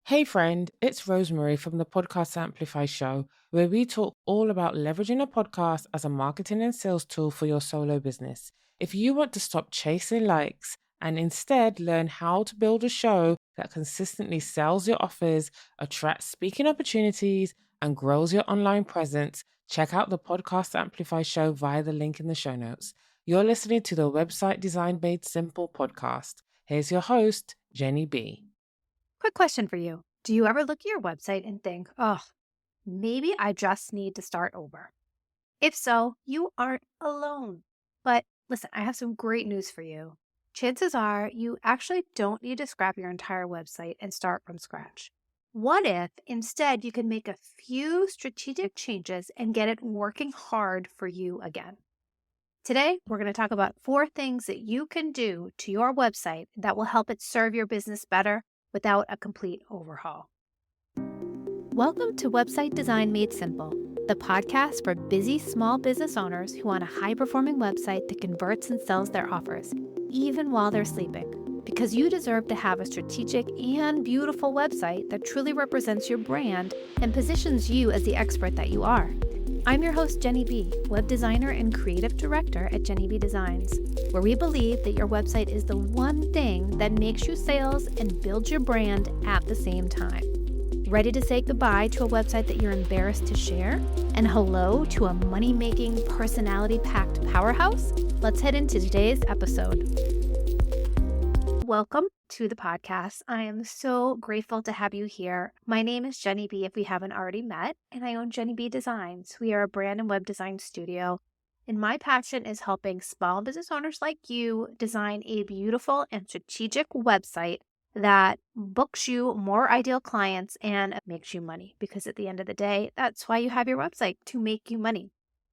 Hey friend, it's Rosemary from the podcast Amplify show, where we talk all about leveraging a podcast as a marketing and sales tool for your solo business. If you want to stop chasing likes and instead learn how to build a show that consistently sells your offers, attracts speaking opportunities, and grows your online presence, check out the podcast Amplify show via the link in the show notes. You're listening to the Website Design Made Simple podcast. Here's your host, Jenny B. Quick question for you. Do you ever look at your website and think, oh, maybe I just need to start over? If so, you aren't alone. But listen, I have some great news for you. Chances are you actually don't need to scrap your entire website and start from scratch. What if instead you can make a few strategic changes and get it working hard for you again? Today, we're going to talk about 4 things that you can do to your website that will help it serve your business better without a complete overhaul. Welcome to Website Design Made Simple, the podcast for busy small business owners who want a high-performing website that converts and sells their offers, even while they're sleeping. Because you deserve to have a strategic and beautiful website that truly represents your brand and positions you as the expert that you are. I'm your host, Jenny B., web designer and creative director at Jenny B Designs, where we believe that your website is the one thing that makes you sales and builds your brand at the same time. Ready to say goodbye to a website that you're embarrassed to share? And hello to a money-making, personality-packed powerhouse? Let's head into today's episode. Welcome to the podcast. I am so grateful to have you here. My name is Jenny B, if we haven't already met, and I own Jenny B Designs. We are a brand and web design studio, and my passion is helping small business owners like you design a beautiful and strategic website that books you more ideal clients and makes you money, because at the end of the day, that's why you have your website, to make you money.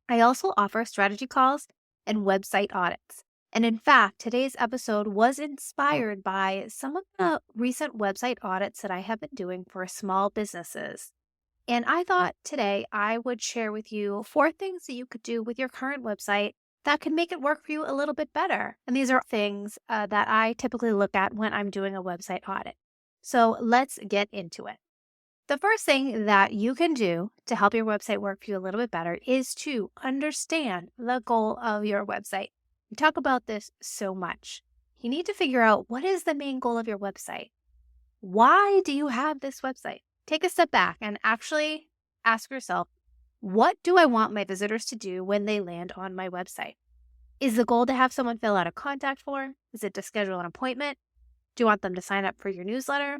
I also offer strategy calls and website audits. And in fact, today's episode was inspired by some of the recent website audits that I have been doing for small businesses. And I thought today I would share with you 4 things that you could do with your current website that could make it work for you a little bit better. And these are things that I typically look at when I'm doing a website audit. So let's get into it. The first thing that you can do to help your website work for you a little bit better is to understand the goal of your website. We talk about this so much. You need to figure out, what is the main goal of your website? Why do you have this website? Take a step back and actually ask yourself, what do I want my visitors to do when they land on my website? Is the goal to have someone fill out a contact form? Is it to schedule an appointment? Do you want them to sign up for your newsletter?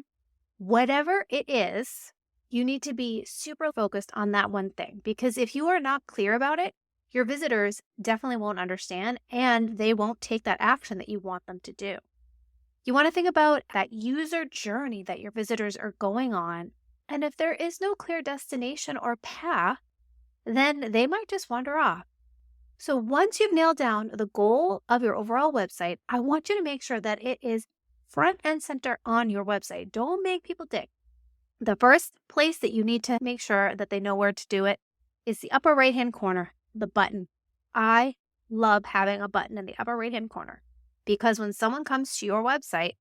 Whatever it is, you need to be super focused on that one thing, because if you are not clear about it, your visitors definitely won't understand and they won't take that action that you want them to do. You want to think about that user journey that your visitors are going on. And if there is no clear destination or path, then they might just wander off. So once you've nailed down the goal of your overall website, I want you to make sure that it is front and center on your website. Don't make people dig. The first place that you need to make sure that they know where to do it is the upper right-hand corner, the button. I love having a button in the upper right-hand corner, because when someone comes to your website,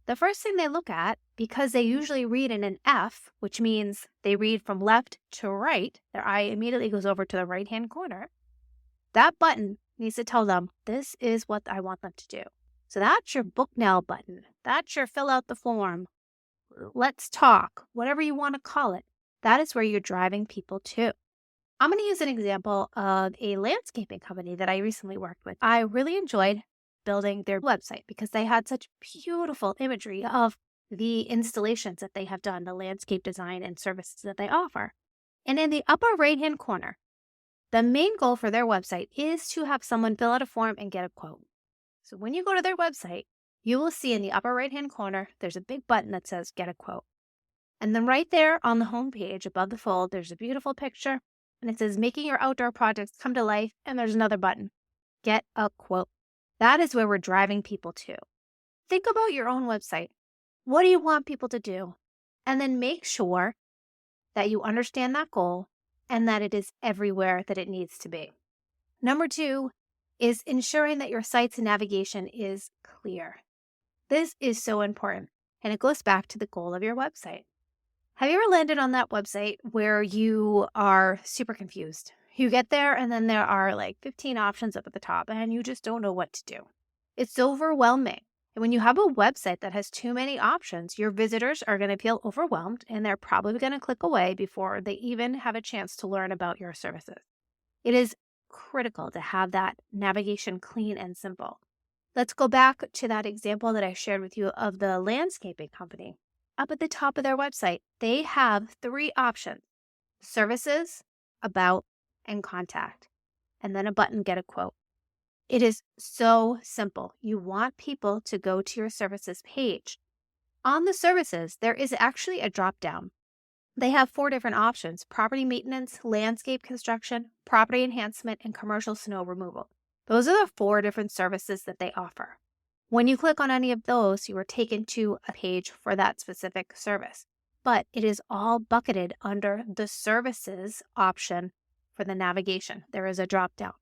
the first thing they look at, because they usually read in an F, which means they read from left to right, their eye immediately goes over to the right-hand corner. That button needs to tell them, this is what I want them to do. So that's your book now button. That's your fill out the form. Let's talk, whatever you want to call it. That is where you're driving people to. I'm going to use an example of a landscaping company that I recently worked with. I really enjoyed building their website because they had such beautiful imagery of the installations that they have done, the landscape design and services that they offer. And in the upper right-hand corner, the main goal for their website is to have someone fill out a form and get a quote. So when you go to their website, you will see in the upper right-hand corner, there's a big button that says get a quote. And then right there on the home page above the fold, there's a beautiful picture and it says making your outdoor projects come to life. And there's another button, get a quote. That is where we're driving people to. Think about your own website. What do you want people to do? And then make sure that you understand that goal and that it is everywhere that it needs to be. Number 2 is ensuring that your site's navigation is clear. This is so important, and it goes back to the goal of your website. Have you ever landed on that website where you are super confused? You get there and then there are like 15 options up at the top and you just don't know what to do. It's overwhelming. And when you have a website that has too many options, your visitors are going to feel overwhelmed and they're probably going to click away before they even have a chance to learn about your services. It is critical to have that navigation clean and simple. Let's go back to that example that I shared with you of the landscaping company. Up at the top of their website, they have 3 options: services, about, and contact, and then a button, get a quote. It is so simple. You want people to go to your services page. On the services, there is actually a drop down. They have 4 different options: property maintenance, landscape construction, property enhancement, and commercial snow removal. Those are the 4 different services that they offer. When you click on any of those, you are taken to a page for that specific service. But it is all bucketed under the services option for the navigation. There is a drop down.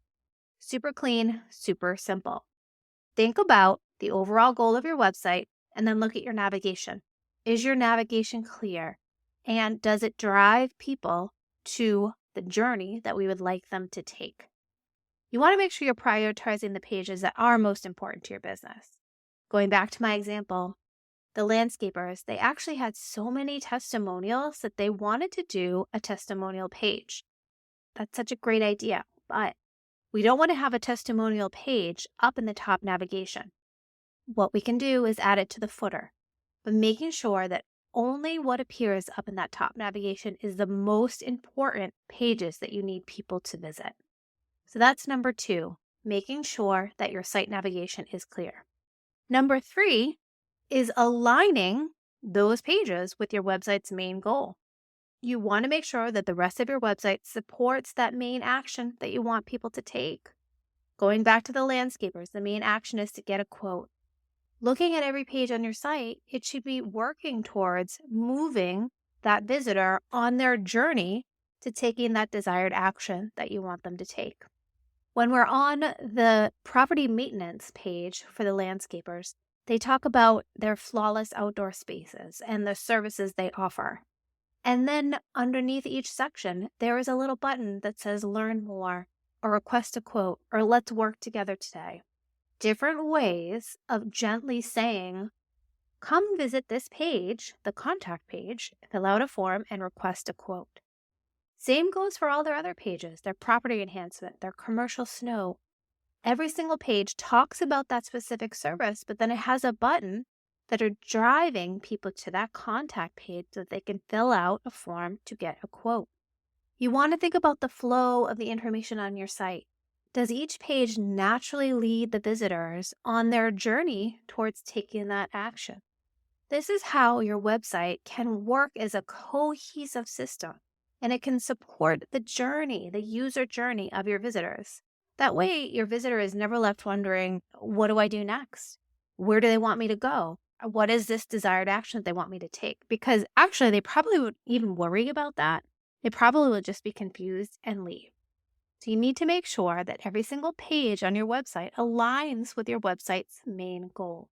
Super clean, super simple. Think about the overall goal of your website and then look at your navigation. Is your navigation clear? And does it drive people to the journey that we would like them to take? You want to make sure you're prioritizing the pages that are most important to your business. Going back to my example, the landscapers, they actually had so many testimonials that they wanted to do a testimonial page. That's such a great idea, but we don't want to have a testimonial page up in the top navigation. What we can do is add it to the footer, but making sure that only what appears up in that top navigation is the most important pages that you need people to visit. So that's number 2, making sure that your site navigation is clear. Number 3 is aligning those pages with your website's main goal. You want to make sure that the rest of your website supports that main action that you want people to take. Going back to the landscapers, the main action is to get a quote. Looking at every page on your site, it should be working towards moving that visitor on their journey to taking that desired action that you want them to take. When we're on the property maintenance page for the landscapers, they talk about their flawless outdoor spaces and the services they offer. And then underneath each section, there is a little button that says learn more or request a quote or let's work together today. Different ways of gently saying, come visit this page, the contact page, fill out a form and request a quote. Same goes for all their other pages, their property enhancement, their commercial snow. Every single page talks about that specific service, but then it has a button that are driving people to that contact page so that they can fill out a form to get a quote. You want to think about the flow of the information on your site. Does each page naturally lead the visitors on their journey towards taking that action? This is how your website can work as a cohesive system, and it can support the journey, the user journey of your visitors. That way, your visitor is never left wondering, what do I do next? Where do they want me to go? What is this desired action that they want me to take? Because actually, they probably would even worry about that. They probably would just be confused and leave. So you need to make sure that every single page on your website aligns with your website's main goal.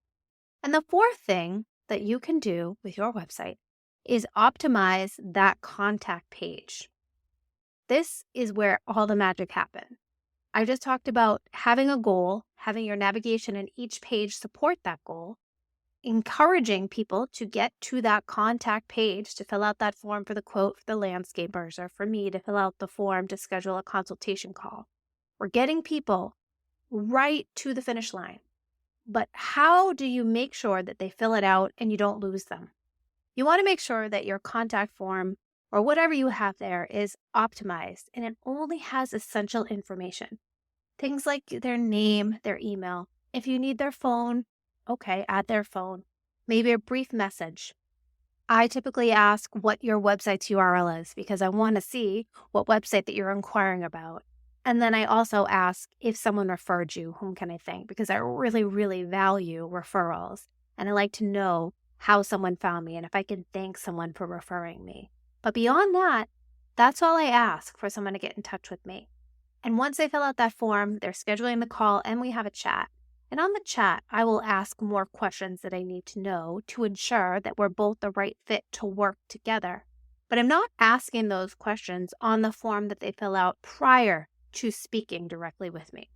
And the 4th thing that you can do with your website is optimize that contact page. This is where all the magic happens. I just talked about having a goal, having your navigation in each page support that goal, encouraging people to get to that contact page to fill out that form for the quote for the landscapers or for me to fill out the form to schedule a consultation call. We're getting people right to the finish line. But how do you make sure that they fill it out and you don't lose them? You want to make sure that your contact form or whatever you have there is optimized and it only has essential information. Things like their name, their email. If you need their phone, okay, add their phone. Maybe a brief message. I typically ask what your website's URL is because I want to see what website that you're inquiring about. And then I also ask if someone referred you, whom can I thank? Because I really, really value referrals. And I like to know how someone found me and if I can thank someone for referring me. But beyond that, that's all I ask for someone to get in touch with me. And once they fill out that form, they're scheduling the call and we have a chat. And on the chat, I will ask more questions that I need to know to ensure that we're both the right fit to work together. But I'm not asking those questions on the form that they fill out prior to speaking directly with me.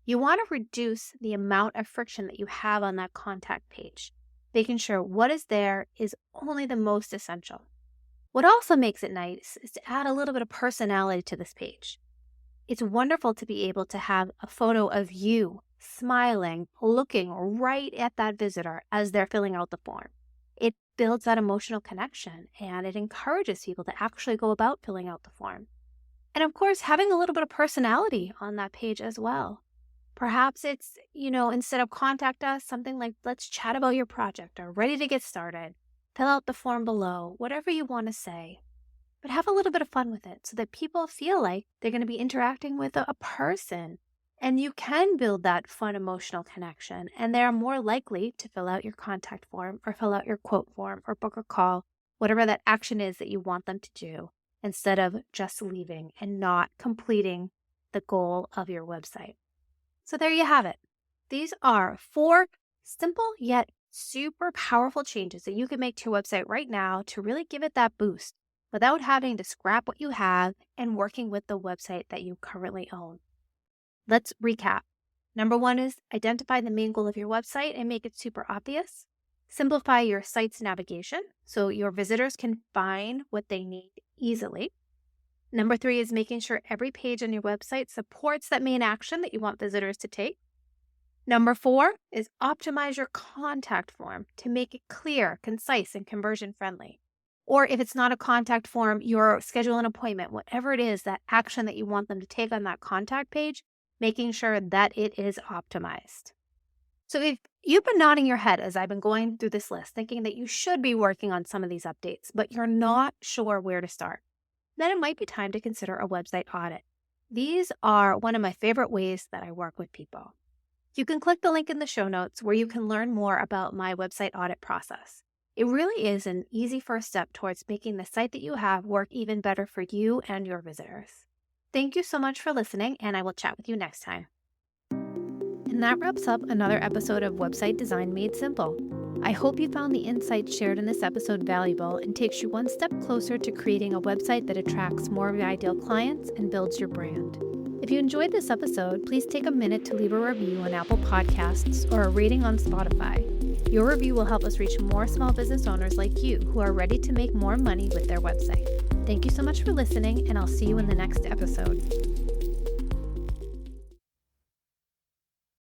You want to reduce the amount of friction that you have on that contact page, making sure what is there is only the most essential. What also makes it nice is to add a little bit of personality to this page. It's wonderful to be able to have a photo of you smiling, looking right at that visitor as they're filling out the form. It builds that emotional connection and it encourages people to actually go about filling out the form. And of course, having a little bit of personality on that page as well. Perhaps it's, instead of contact us, something like let's chat about your project or ready to get started. Fill out the form below, whatever you want to say. But have a little bit of fun with it so that people feel like they're going to be interacting with a person. And you can build that fun emotional connection. And they're more likely to fill out your contact form or fill out your quote form or book a call, whatever that action is that you want them to do, instead of just leaving and not completing the goal of your website. So there you have it. These are 4 simple yet super powerful changes that you can make to your website right now to really give it that boost without having to scrap what you have and working with the website that you currently own. Let's recap. Number 1 is identify the main goal of your website and make it super obvious. Simplify your site's navigation so your visitors can find what they need easily. Number 3 is making sure every page on your website supports that main action that you want visitors to take. Number 4 is optimize your contact form to make it clear, concise, and conversion friendly. Or if it's not a contact form, your schedule an appointment, whatever it is, that action that you want them to take on that contact page, making sure that it is optimized. So if you've been nodding your head as I've been going through this list, thinking that you should be working on some of these updates, but you're not sure where to start, then it might be time to consider a website audit. These are one of my favorite ways that I work with people. You can click the link in the show notes where you can learn more about my website audit process. It really is an easy first step towards making the site that you have work even better for you and your visitors. Thank you so much for listening, and I will chat with you next time. And that wraps up another episode of Website Design Made Simple. I hope you found the insights shared in this episode valuable and takes you one step closer to creating a website that attracts more of your ideal clients and builds your brand. If you enjoyed this episode, please take a minute to leave a review on Apple Podcasts or a rating on Spotify. Your review will help us reach more small business owners like you who are ready to make more money with their website. Thank you so much for listening, and I'll see you in the next episode.